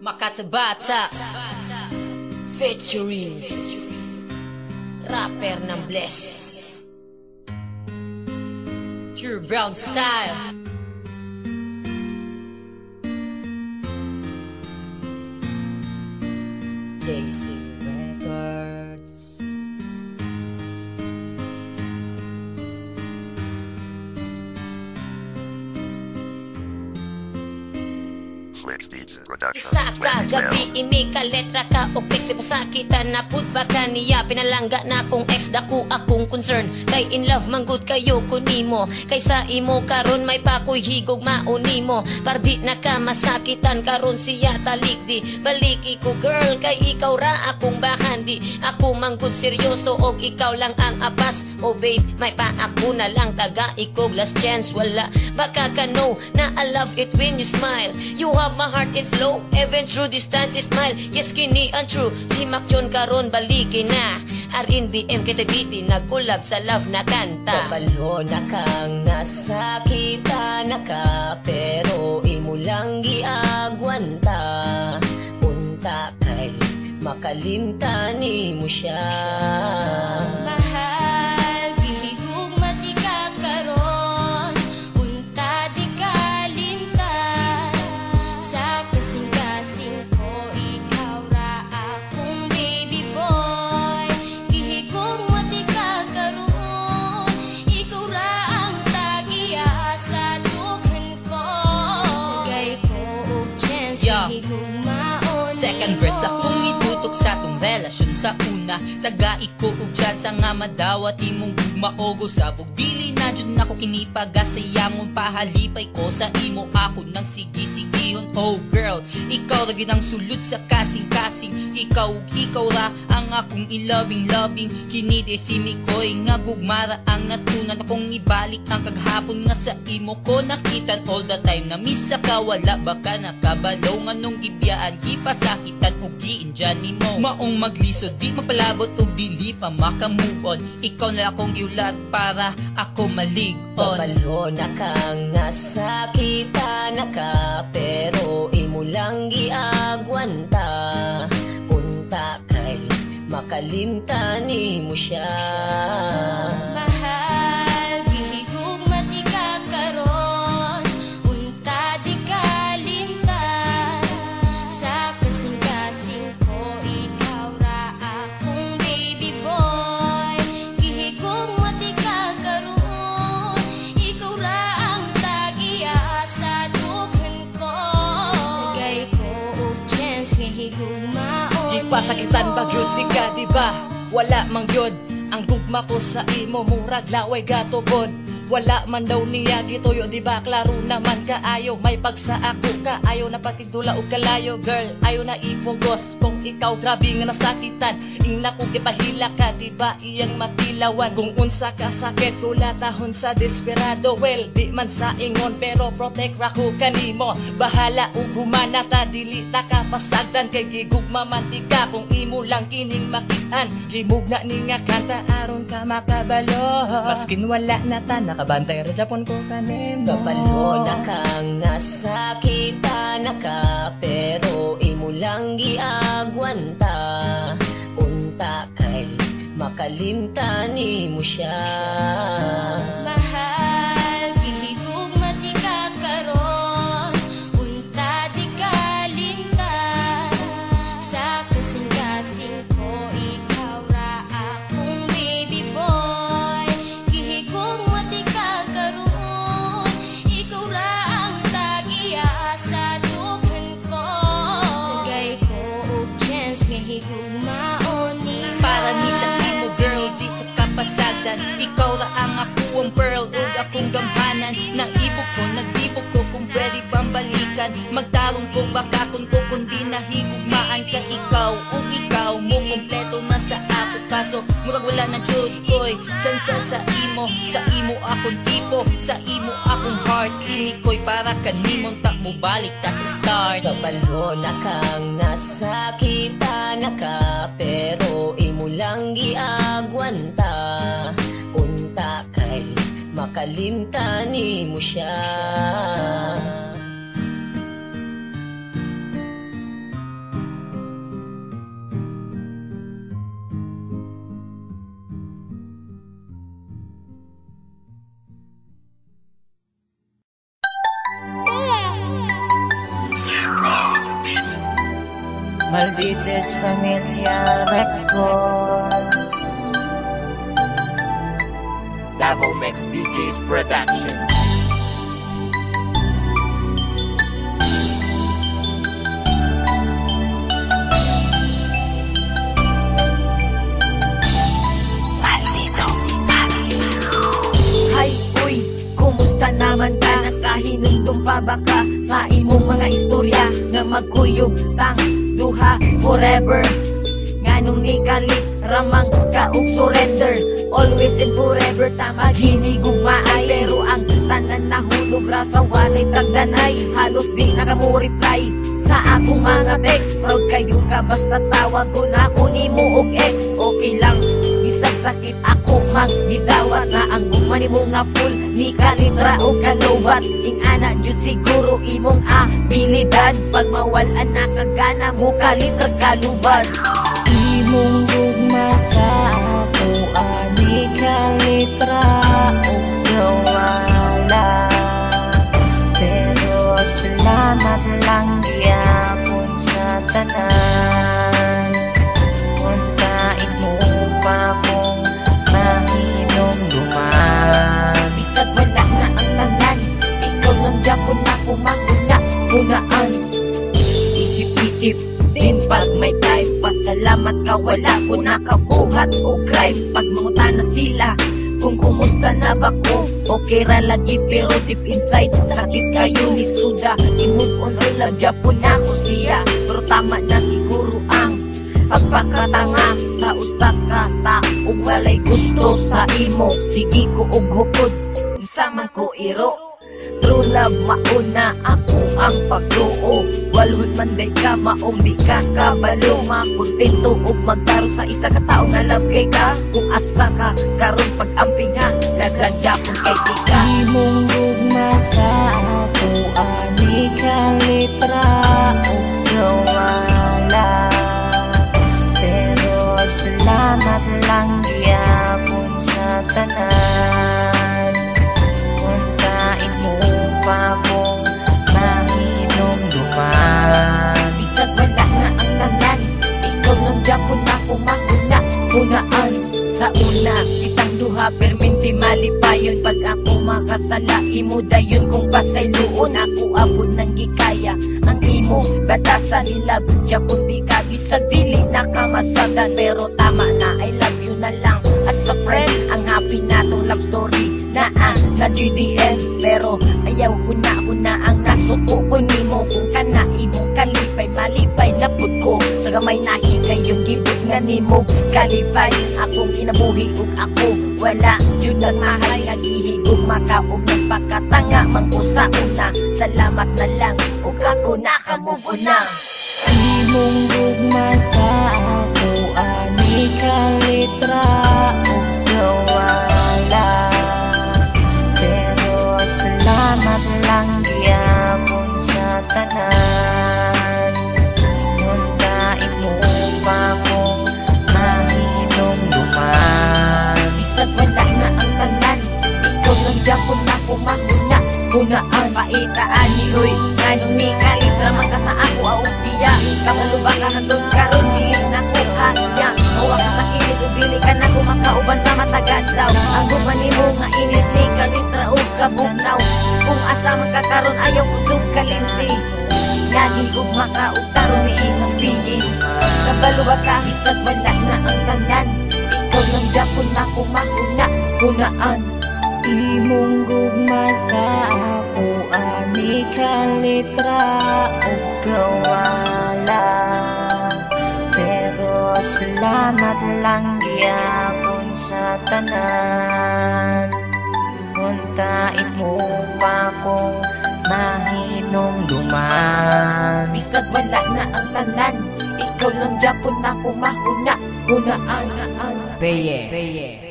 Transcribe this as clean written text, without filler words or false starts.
Makatabata featuring rapper ng Bless, True Brown Style. JC Records. Isa ka gabi ini ka letra ka o pix pasakitan na pud baka niya pinalangga na kung ex dako akong concern kay in love manggod kayo kunimo kaysa imo karon may pakoy higog maunimo pardi na ka masakitan karon siya talikdi baliki ko girl kay ikaw ra akong bahandi ako manggod seryoso og ikaw lang ang apas oh babe may pa ako na lang taga ikog last chance wala baka ka know na I love it when you smile you have my heart in flow even through distance smile yes kini ang true si Macjon karon baliki na RNBM KTBT nagkulab sa love na kanta kabalo na kang nasakitan na ka pero imo lang giagwanta unta kay makalimtan mo siya mahal gihigug matika karon unta di kalimtan sa kasing-kasing ko ikaw ra akong baby boy gihigug matika karon ikaw ra ang tagiya sa dughan ko gay ko og chance gihigug maon second verse akong itutok sa tong relasyon sa una taga iko og chat sa nga madawat imong gugmaogo sabog dili na jud nako kinipagasayamon pahalipay ko sa imo ako nang sige-sigihon oh girl ikaw ra gyud ang sulod sa kasing-kasing ikaw ra ang akong i-loving kini de si Mikoy nga gugmara ang natunan akong ibalik ang kaghapon nga sa imo ko nakitan all the time na miss ka wala baka nakabalaw nga nung gibiyaan gipasakitan og giinjan nimo maong maglisod di mapalabot og dili pa makamove on ikaw na akong giulat para ako malig on kabalo na kang nasakitan na ka pero imo lang giagwanta unta kay makalimtan mo siya mahal gihigug matika karon unta di kalimtan sa kasing-kasing ko ikaw ra akong baby boy gihigug matika karon ikaw ra ang tagiya sa dughan ko gay ko og chance gihigug maon ipasakitan bagyod di ka diba wala mang yod ang gugma ko sa imo murag laway gatubod wala man daw niya gituyo diba klaro naman kaayo may pagsa ako kaayo na patigdula og kalayo girl ayo na ipugos kung ikaw grabe nga nasakitan ina ko gipahila ka diba iyang matilawan kung unsa ka sakit kulatahon sa desperado well di man sa ingon pero protect ra ko kanimo bahala ug humana ta dili ta ka pasagdan kay gigugma man tika kung imo lang kining makitan himugna ni nga kanta aron ka makabalo maskin wala na ta nakabantay ra japon ko kanimo kabalo na kang nasakitan na ka pero imo lang giagwanta unta kay makalimtan mo siya mahal gihigug matika karon unta di kalimtan sa kasing-kasing ko ikaw ra akong baby boy gihigug matika karon ikaw ra ang tagiya sa dughan ko gay ko og chance gihigug maon nimo para ni sa imo girl di ta kapasagdan ikaw ra ang ako ang pearl ug akong gamhanan naibog ko naglibog ko kung pwede bang balikan magtarong ko baka kun ko kundi nahigugmaan ka ikaw ug ikaw mo kompleto na sa ako kaso murag wala na jud koy tsansa sa imo akong tipo sa imo akong heart sinikoy para kanimon ta mo balik ta sa start kabalo na kang nasakitan na ka pero imo lang giagwanta unta kay makalimtan ni mo siya. Maldites Familia Records. Davao Mix DJs Productions. Hay, uy, kumusta naman ka? Nakahinundong pa ba ka sa imong mga istorya nga magkuyog tang duha forever? Nganong ni kalit ramang ka og surrender? Always and forever ta maghinigugmaay, pero ang tanan nahulog ra sa walay tagdanay. Halos di nakamu-reply sa akong mga text. Proud kayo ka basta tawag ko na ako nimo og ex. Okay lang, bisag sakit ako maggidawat na ang gugma nimo nga full ni kalitra o kalubat. Ing ana jud siguro imong abilidad, pag mawalan na kagana mo kalitra kalubad. Imong gugma sa ako ani kalitra o gawala, pero salamat lang gyapon sa tanan. Untain mo pa kong mahinom duman. Bisag wala na ang tanan, ikaw lang gyapon ako mahuna-hunaan. Isip-isip din pag may time, pasalamat ka wala ko nakabuhat o crime. Pag mangutan na sila kung kumusta na ba ko, okay ra lagi pero deep inside sakit kayo ni suda. I-move on or love Japon na ko siya, pero tama na siguro ang pagpakatanga sa usa ka taong walay gusto sa imo. Sige ko og hukod sa man ko iro, true love mauna ako ang pagtuo. Walhon man day ka maong di ka kabalo, makontento og magtarong sa isa ka tao nga love kay ka. Kung asa ka karon pag-amping ha, laglag Japon kay tika. Imong gugma sa ako ani kalitra o gawala, pero salamat lang gyapon sa tanan. Untain mo pa kong mahinom duman. Bisag wala na ang tanan, ikaw lang Japon ako mahuna-hunaan. Sa una kitang duha perminti malipayon, pag ako makasala imo dayon kung pasayloon. Ako abot nang gikaya ang imo batasan nila Japon di ka bisag dili nakamasabdan, pero tama na I love you na lang as a friend. Ang happy natong love story na GDN, pero ayaw huna-huna ang nasuko ko nimo. Kung kana imong kalipay malipay na pud ko sa gamay nahi kayong gibot nga nimo kalipay. Akong kinabuhi ug ako wala jud ang mahal nga gihigog makaog nagpakatanga man ko sa una. Salamat na lang ug ako nakamove na. Imong gugma sa ako ani kalitra o gawala, pero salamat lang gyapon sa tanan. Untain mo pa kong mahinom duman. Bisag wala na ang tanan, ikaw lang Japon ako mahuna-hunaan. Paitaan ni Uy, nganong ni kalitra man ka sa ako aupiya. Kamalo ba ka handog karon dili na ko kanya. Mawa ka sa kilit o dili ka na kumakauban sa matagas daw. Ang guban nimo nga init ni kalitra o kabugnaw. Kung asa man ka karon ayaw ko dug kalimti. Lagi gugma ka o karon ni inang pili. Kabalo ba ka bisag wala na ang tanan, ikaw lang Japon ako mahuna-hunaan. Imong gugma sa ako ani kalitra o gawala, pero salamat lang gyapon sa tanan. Untain mo pa kong mahinom duman. Bisag wala na ang tanan, ikaw lang Japon ako mahuna-hunaan. Beye.